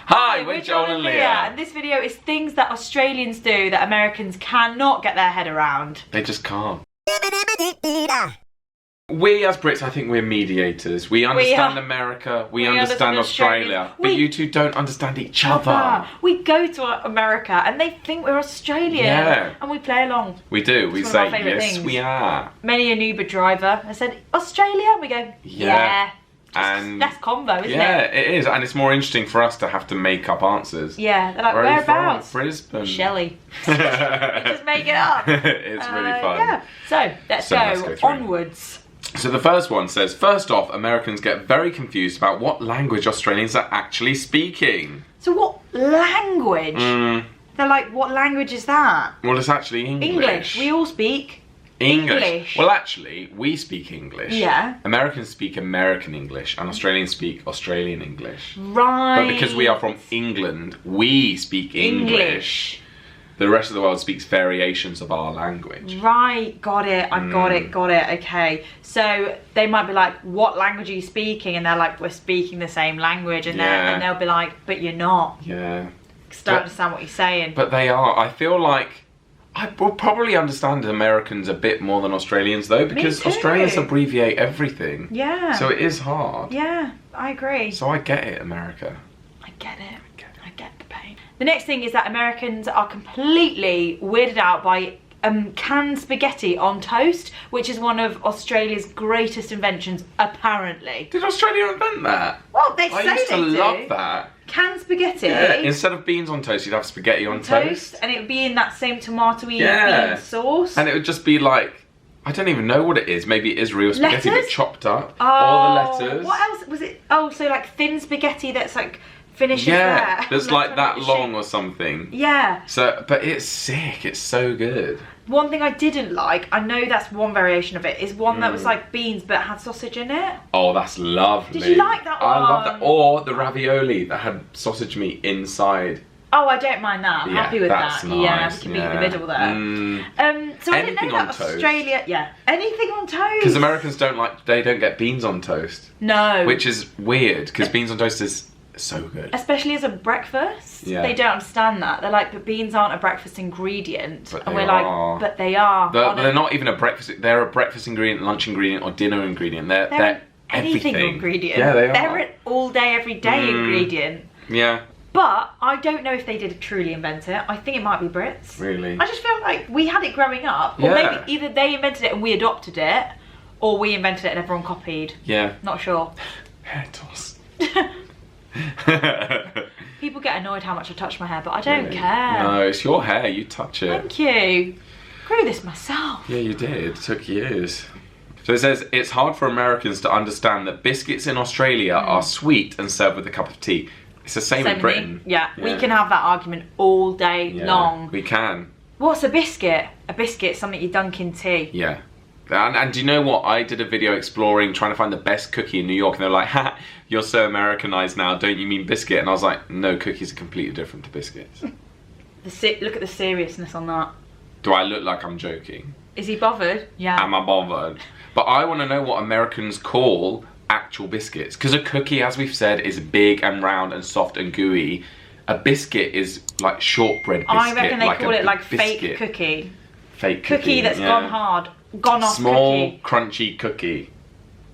Hi, we're Joel and Lia. And this video is things that Australians do that Americans cannot get their head around. They just can't. We as Brits, I think we're mediators. We understand America, we understand Australia, but you two don't understand each other. We go to America and they think we're Australian, and we play along. We do, we say, yes we are. Many an Uber driver has said, Australia? And we go, yeah. And less convo, isn't it? Yeah, it is, and it's more interesting for us to have to make up answers. Yeah, they're like, whereabouts? Brisbane. Shelley. Just make it up. It's really fun. Yeah. So, let's go onwards. So the first one says, first off, Americans get very confused about what language Australians are actually speaking. So what language? They're like, what language is that? Well, it's actually English. English. We all speak English. Well, actually, we speak English. Yeah. Americans speak American English and Australians speak Australian English. Right. But because we are from England, we speak English. The rest of the world speaks variations of our language. Right, got it. I got it. Okay. So they might be like, what language are you speaking? And they're like, we're speaking the same language. And, and they'll be like, but you're not. Yeah. Because I don't understand what you're saying. But they are. I feel like I will probably understand Americans a bit more than Australians though, because Australians abbreviate everything. Yeah. So it is hard. Yeah, I agree. So I get it, America. I get it. I get the pain. The next thing is that Americans are completely weirded out by canned spaghetti on toast, which is one of Australia's greatest inventions, apparently. Did Australia invent that? Well, they say they do. I used to love that. Canned spaghetti. Yeah, instead of beans on toast, you'd have spaghetti on toast. And it would be in that same tomatoey bean sauce. And it would just be like, I don't even know what it is. Maybe it is real spaghetti but chopped up. Oh, all the letters. What else was it? Oh, so like thin spaghetti that's like finishes there. That's like that long or something. Yeah. So, but it's sick. It's so good. One thing I didn't like, I know that's one variation of it, is one that was like beans but had sausage in it. Oh, that's lovely. Did you like that one? I love that. Or the ravioli that had sausage meat inside. Oh, I don't mind that. I'm happy with that. Nice. Yeah, we can meet in the middle there. So I didn't know that Australia. Yeah, anything on toast. Because Americans they don't get beans on toast. No. Which is weird, because beans on toast is so good. Especially as a breakfast. Yeah. They don't understand that. They're like, but beans aren't a breakfast ingredient. But and we're like, but they are. They're not even a breakfast. They're a breakfast ingredient, lunch ingredient, or dinner ingredient. They're anything everything. Ingredient. Yeah, they are. They're an all day, every day ingredient. Yeah. But I don't know if they did truly invent it. I think it might be Brits. Really? I just feel like we had it growing up. Or maybe either they invented it and we adopted it, or we invented it and everyone copied. Yeah. Not sure. Hair toss. People get annoyed how much I touch my hair, but I don't care. No, it's your hair. You touch it. Thank you. Grew this myself. Yeah, you did. It took years. So it says, it's hard for Americans to understand that biscuits in Australia are sweet and served with a cup of tea. It's the same in Britain. Yeah, we can have that argument all day long. We can. What's a biscuit? A biscuit is something you dunk in tea. Yeah. And do you know what? I did a video exploring, trying to find the best cookie in New York, and they were like, ha, you're so Americanized now, don't you mean biscuit? And I was like, no, cookies are completely different to biscuits. Look at the seriousness on that. Do I look like I'm joking? Is he bothered? Yeah. Am I bothered? But I want to know what Americans call actual biscuits. Because a cookie, as we've said, is big and round and soft and gooey. A biscuit is like shortbread biscuit. I reckon they call it like fake cookie. Fake cookie that's gone hard. Gone off small, cookie. Crunchy cookie.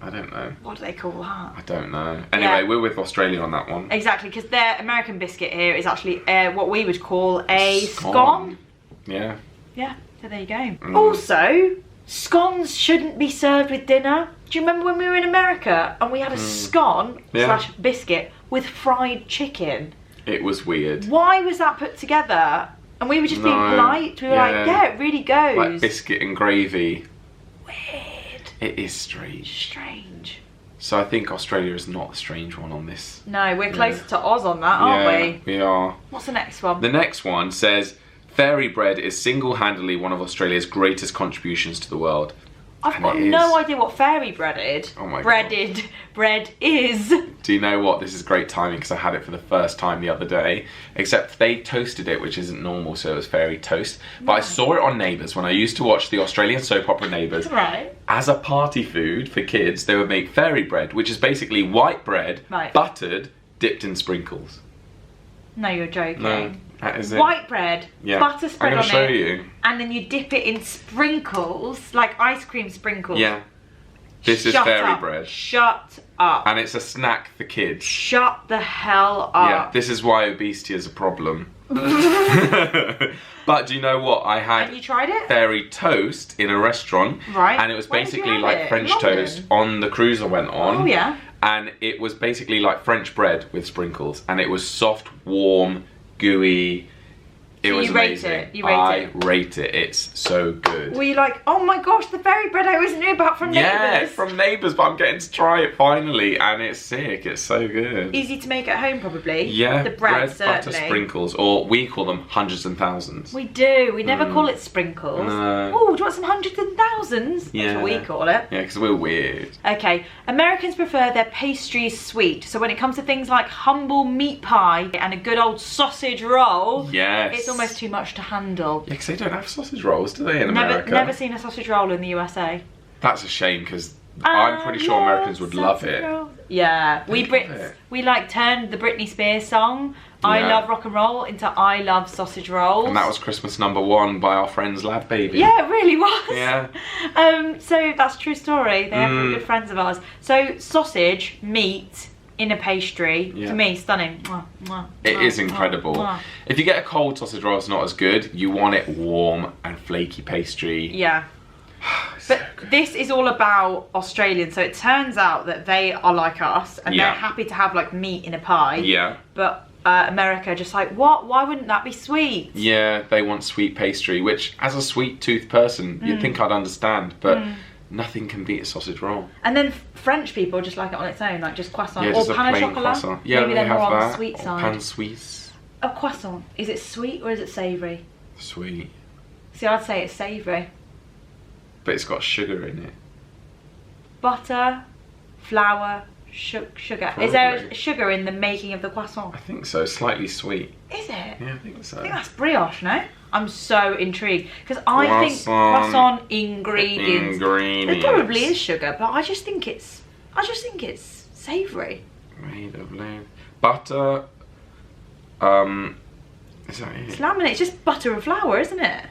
I don't know. What do they call that? I don't know. Anyway, we're with Australia on that one. Exactly, because their American biscuit here is actually what we would call a scone. Yeah. Yeah, so there you go. Also, scones shouldn't be served with dinner. Do you remember when we were in America and we had a scone / biscuit with fried chicken? It was weird. Why was that put together? And we were just being polite. We were like, yeah, it really goes. Like biscuit and gravy. Weird. It is strange. Strange. So I think Australia is not the strange one on this. No, we're closer to Oz on that, aren't we? We are. What's the next one? The next one says, fairy bread is single-handedly one of Australia's greatest contributions to the world. I've got no idea what fairy bread is. Oh my God. Bread is. Do you know what? This is great timing because I had it for the first time the other day. Except they toasted it, which isn't normal, so it was fairy toast. But I saw it on Neighbours when I used to watch the Australian soap opera Neighbours. Right. As a party food for kids, they would make fairy bread, which is basically white bread, buttered, dipped in sprinkles. No, you're joking. No, that is it. White bread, butter spread on it. I'm going to show you. And then you dip it in sprinkles, like ice cream sprinkles. Yeah. This is fairy bread. Shut up. And it's a snack for kids. Shut the hell up. Yeah, this is why obesity is a problem. But do you know what? I had Have you tried it? fairy toast in a restaurant. Right. And it was Where did you basically have like it? French London? toast on the cruise I went on. Oh, yeah. And it was basically like French bread with sprinkles. And it was soft, warm, gooey. It was amazing. Rate it? You rate I it? rate it. It's so good. Were you like, oh my gosh, the fairy bread I always knew about from Neighbours? Yeah, from Neighbours, but I'm getting to try it finally, and it's sick. It's so good. Easy to make at home, probably. Yeah, the bread certainly. butter, sprinkles, or we call them hundreds and thousands. We do. We never call it sprinkles. No. Oh, do you want some hundreds and thousands? Yeah. That's what we call it. Yeah, because we're weird. Okay, Americans prefer their pastries sweet. So when it comes to things like humble meat pie and a good old sausage roll, Yes. it's almost too much to handle. Yeah, because they don't have sausage rolls, do they, in America? Never seen a sausage roll in the USA. That's a shame, because I'm pretty sure Americans would love it. Yeah, we love Brits, it. we like turned the Britney Spears song, I Yeah. Love Rock and Roll, into I Love Sausage Rolls. And that was Christmas #1 by our friends Lab Baby. Yeah, it really was. Yeah. So that's a true story. They are good friends of ours. So sausage, meat in a pastry, to me, stunning. Mwah, mwah, It mwah, is incredible. mwah. If you get a cold sausage roll, it's not as good. You want it warm and flaky pastry. Yeah. So But good. this is all about Australians. So it turns out that they are like us and Yeah. they're happy to have like meat in a pie. Yeah. But America just like, what? Why wouldn't that be sweet? Yeah, they want sweet pastry, which as a sweet tooth person, you'd think I'd understand, but nothing can beat a sausage roll. And then French people just like it on its own, like just croissant Yeah, or just a pain au plain chocolat. croissant. Yeah, Maybe they they're have more on that. the sweet Or side. pan suisse. A croissant, is it sweet or is it savoury? Sweet. See, I'd say it's savoury. But it's got sugar in it. Butter, flour, sugar. Probably. Is there sugar in the making of the croissant? I think so, slightly sweet. Is it? Yeah, I think so. I think that's brioche, no? I'm so intrigued because I think Croissant croissant ingredients. Ingredients. There probably is sugar, but I just think it's savoury. Made of loaf. Butter. Is that it? It's laminate. It's just butter and flour, isn't it?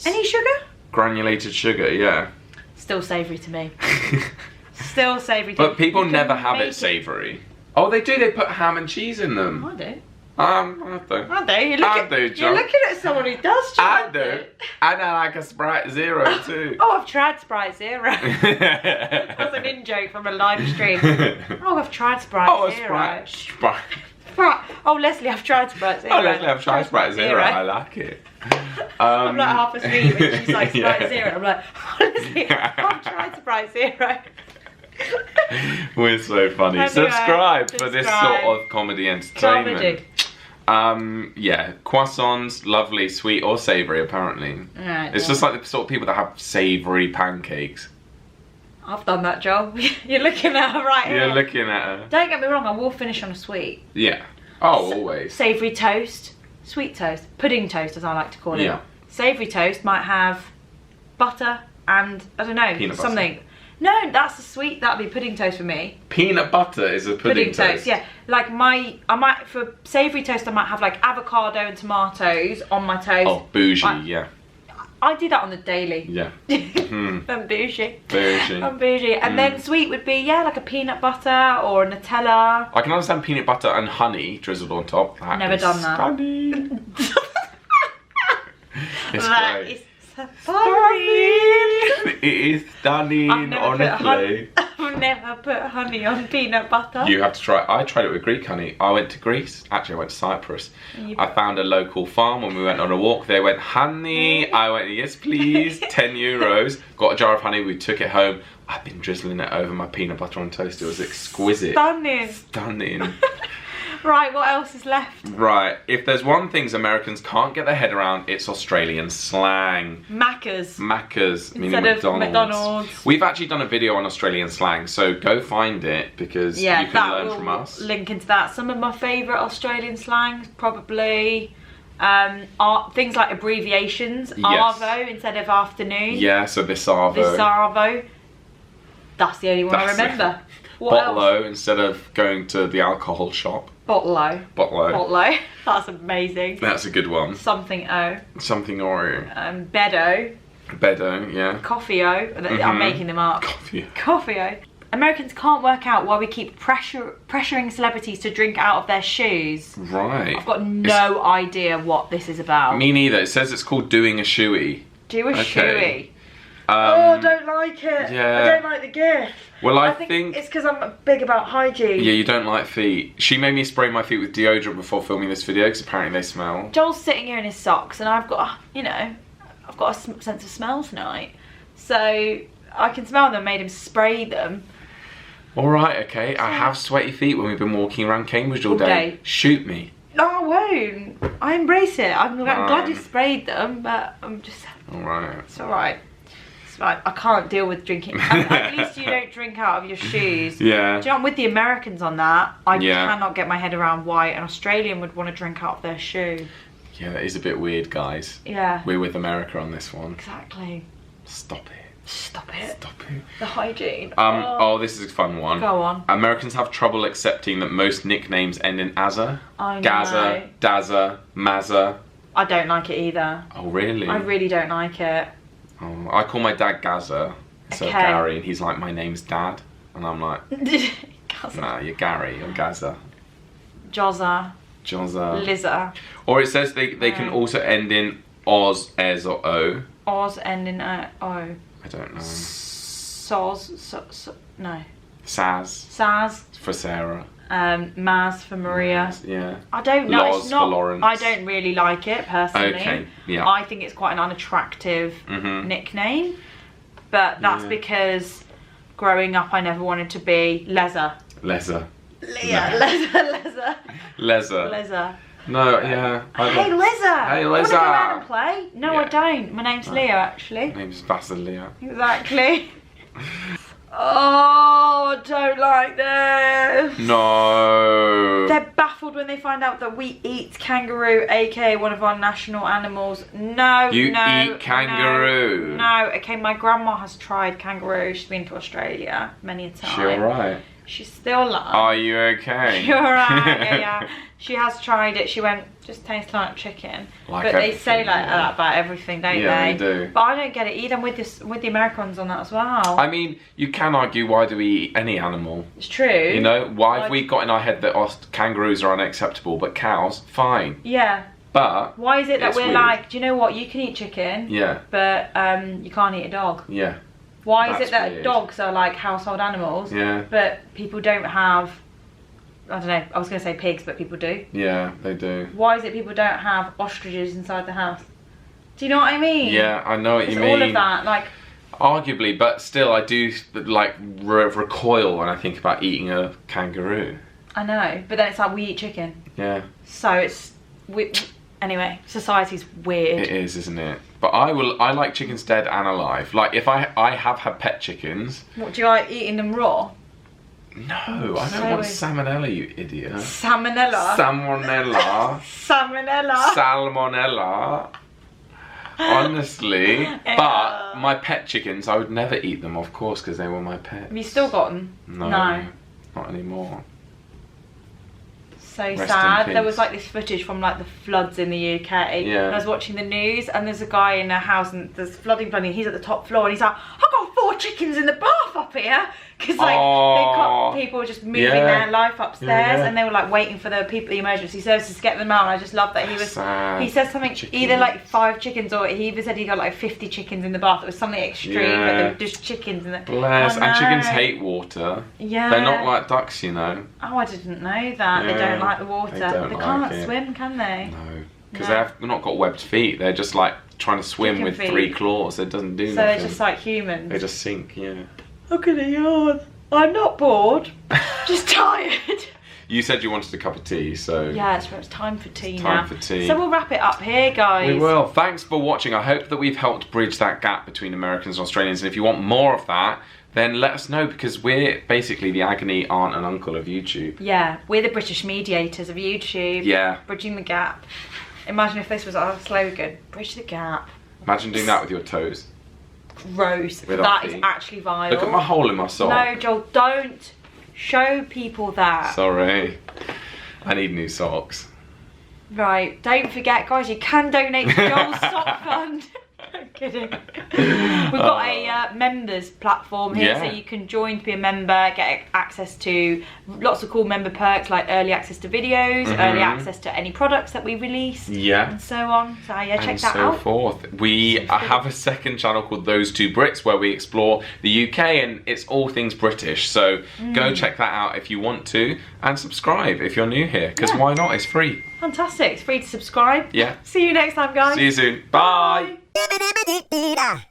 Any sugar? Granulated sugar, yeah. Still savoury to me. Still savoury to me. But people You never can have make it savoury. Oh, they do. They put ham and cheese in them. I do. I do. I do. I do, You're John. looking at someone who does. I John. do. And I like a Sprite Zero too. Oh, I've tried Sprite Zero. That's an in-joke from a live stream. Oh, I've tried Sprite Oh, a Zero. Sprite. Sprite. Oh, Leslie, I've tried Sprite Zero. Oh, Leslie, I've tried Sprite Zero. I like it. I'm like half asleep and she's like Sprite Yeah. Zero. I'm like, oh, Leslie, I've tried Sprite Zero. We're so funny. Anyway, Subscribe for this sort subscribe. of comedy entertainment. Yeah, croissants, lovely, sweet or savoury apparently. Right, It's just like the sort of people that have savoury pancakes. I've done that job. You're looking at her right here. You're looking at her. Don't get me wrong, I will finish on a sweet. Yeah. Oh, always. Savoury toast, sweet toast, pudding toast as I like to call it. Yeah. Savoury toast might have butter and, I don't know, Peanut butter. something. No, that's a sweet, that'd be pudding toast for me. Peanut butter is a pudding toast. Yeah. Like for savoury toast I might have like avocado and tomatoes on my toast. Oh, bougie, Like, yeah. I do that on the daily. Yeah. I'm bougie. Bougie. I'm bougie. And then sweet would be, yeah, like a peanut butter or a Nutella. I can understand peanut butter and honey drizzled on top. That Never is done that. stunning. It's That great. is stunning. It is stunning, honestly. I've never put honey on peanut butter. You have to try. I tried it with Greek honey. I went to Greece. Actually, I went to Cyprus. I found a local farm when we went on a walk. They went, honey. I went, yes, please. 10 euros. Got a jar of honey. We took it home. I've been drizzling it over my peanut butter on toast. It was exquisite. Stunning. Stunning. Right, what else is left? Right. If there's one thing Americans can't get their head around, it's Australian slang. MACCAS. MACCAS, meaning Instead of McDonald's. McDonald's. We've actually done a video on Australian slang, so go find it because Yeah, you can that learn will from us. link into that. Some of my favourite Australian slangs probably are things like abbreviations. Yes. Arvo instead of afternoon. Yeah, so Visarvo. Visarvo. That's the only one I That's remember. What else? Botlo instead of going to the alcohol shop. Botlo. Botlo. Botlo. That's amazing. That's a good one. Something O. Something O. Bedo. Bedo, yeah. Coffee-o. I'm making them up. Coffee. Coffee-o. Americans can't work out why we keep pressuring celebrities to drink out of their shoes. Right. I've got no idea what this is about. Me neither. It says it's called doing a shoey. Do a shoey. Oh, I don't like it. Yeah. I don't like the gift. Well, I think it's because I'm big about hygiene. Yeah, you don't like feet. She made me spray my feet with deodorant before filming this video because apparently they smell. Joel's sitting here in his socks and I've got, you know, I've got a sense of smell tonight. So I can smell them, made him spray them. Alright, okay. I have sweaty feet when we've been walking around Cambridge all day. Shoot me. No, I won't. I embrace it. I'm glad you sprayed them, but I'm just... Alright. It's alright. It's fine. I can't deal with drinking. At least you don't drink out of your shoes. Yeah. Do you know, I'm with the Americans on that. I cannot get my head around why an Australian would want to drink out of their shoe. Yeah, that is a bit weird, guys. Yeah. We're with America on this one. Exactly. Stop it. Stop it. Stop it. The hygiene. Oh, this is a fun one. Go on. Americans have trouble accepting that most nicknames end in "azza." I know. GAZZA, DAZZA, MAZZA. I don't like it either. Oh, really? I really don't like it. Oh, I call my dad GAZZA, so Gary, and he's like, my name's Dad. And I'm like, nah, you're Gary, you're GAZZA. Jozza. Jozza. Lizza. Or it says they can also end in Oz, Ez, or O. Oz end in O. I don't know. Soz, no. Saz. Saz. For Sarah. Maz for Maria. Maz, yeah. I don't know. Loz it's not, for Lawrence. I don't really like it personally. Okay, yeah. I think it's quite an unattractive nickname, but that's because growing up I never wanted to be Lezza. Lezza. Leah. Lezza. Lezza. Lezza. No, yeah. Hey, Lizza! Hey, I want to Lizza! go out and play. No, I don't. My name's Leah, actually. My name's Vasilia. Exactly. Oh, I don't like this. No. They're baffled when they find out that we eat kangaroo, aka one of our national animals. No, You eat kangaroo? No. Okay, my grandma has tried kangaroo. She's been to Australia many a time. She alright? She's still alive. Are you okay? You're right, yeah. She has tried it. She went, just tastes like chicken. Like but they say like that about everything, don't they? They do. But I don't get it either. I'm with the Americans on that as well. I mean, you can argue, why do we eat any animal? It's true. You know, why have we got in our head that kangaroos are unacceptable, but cows, fine. Yeah. But why is it that we're weird. like, do you know what, you can eat chicken, but you can't eat a dog? Yeah. Why is it that dogs are like household animals, but people don't have, I don't know, I was going to say pigs, but people do. Yeah, they do. Why is it people don't have ostriches inside the house? Do you know what I mean? Yeah, I know what you mean. All of that, like... Arguably, but still, I do, like, recoil when I think about eating a kangaroo. I know, but then it's like, we eat chicken. Yeah. So it's... Anyway, society's weird. It is, isn't it? But I like chickens dead and alive. Like, if I have had pet chickens... What, do you like eating them raw? No, I don't want salmonella, you idiot. Salmonella? Salmonella. Salmonella. Salmonella. Honestly. But my pet chickens, I would never eat them, of course, because they were my pets. Have you still got them? No. Not anymore. So Rest sad. There was like this footage from like the floods in the UK. Yeah. And I was watching the news and there's a guy in a house and there's flooding, he's at the top floor and he's like, I've got 4 chickens in the bath up here. Because like they've got people just moving their life upstairs and they were like waiting for the emergency services to get them out. And I just love that he said something, either like 5 chickens or he even said he got like 50 chickens in the bath. It was something extreme, but they were just chickens in the... Bless. And chickens hate water. Yeah. They're not like ducks, you know. Oh, I didn't know that. They don't like the water. They can't swim, can they? No. Because they've not got webbed feet. They're just like trying to swim with 3 claws. It doesn't do nothing. So they're just like humans. They just sink, yeah. Look at the yawn. I'm not bored. Just tired. You said you wanted a cup of tea, so... Yeah, it's time for tea now. Time for tea. So we'll wrap it up here, guys. We will. Thanks for watching. I hope that we've helped bridge that gap between Americans and Australians. And if you want more of that, then let us know, because we're basically the agony aunt and uncle of YouTube. Yeah, we're the British mediators of YouTube. Yeah. Bridging the gap. Imagine if this was our slogan. Bridge the gap. Imagine doing that with your toes. Gross. That is actually vile. Look at my hole in my sock. No, Joel, don't show people that. Sorry. I need new socks. Right, don't forget, guys, you can donate to Joel's sock fund. I'm kidding. We've got a members platform here, so you can join to be a member, get access to lots of cool member perks like early access to videos, early access to any products that we release, and so on. So yeah, check that out. And so forth. We have a second channel called Those Two Brits where we explore the UK and it's all things British. So go check that out if you want to, and subscribe if you're new here, because why not? It's free. Fantastic. It's free to subscribe. Yeah. See you next time, guys. See you soon. Bye. Bye.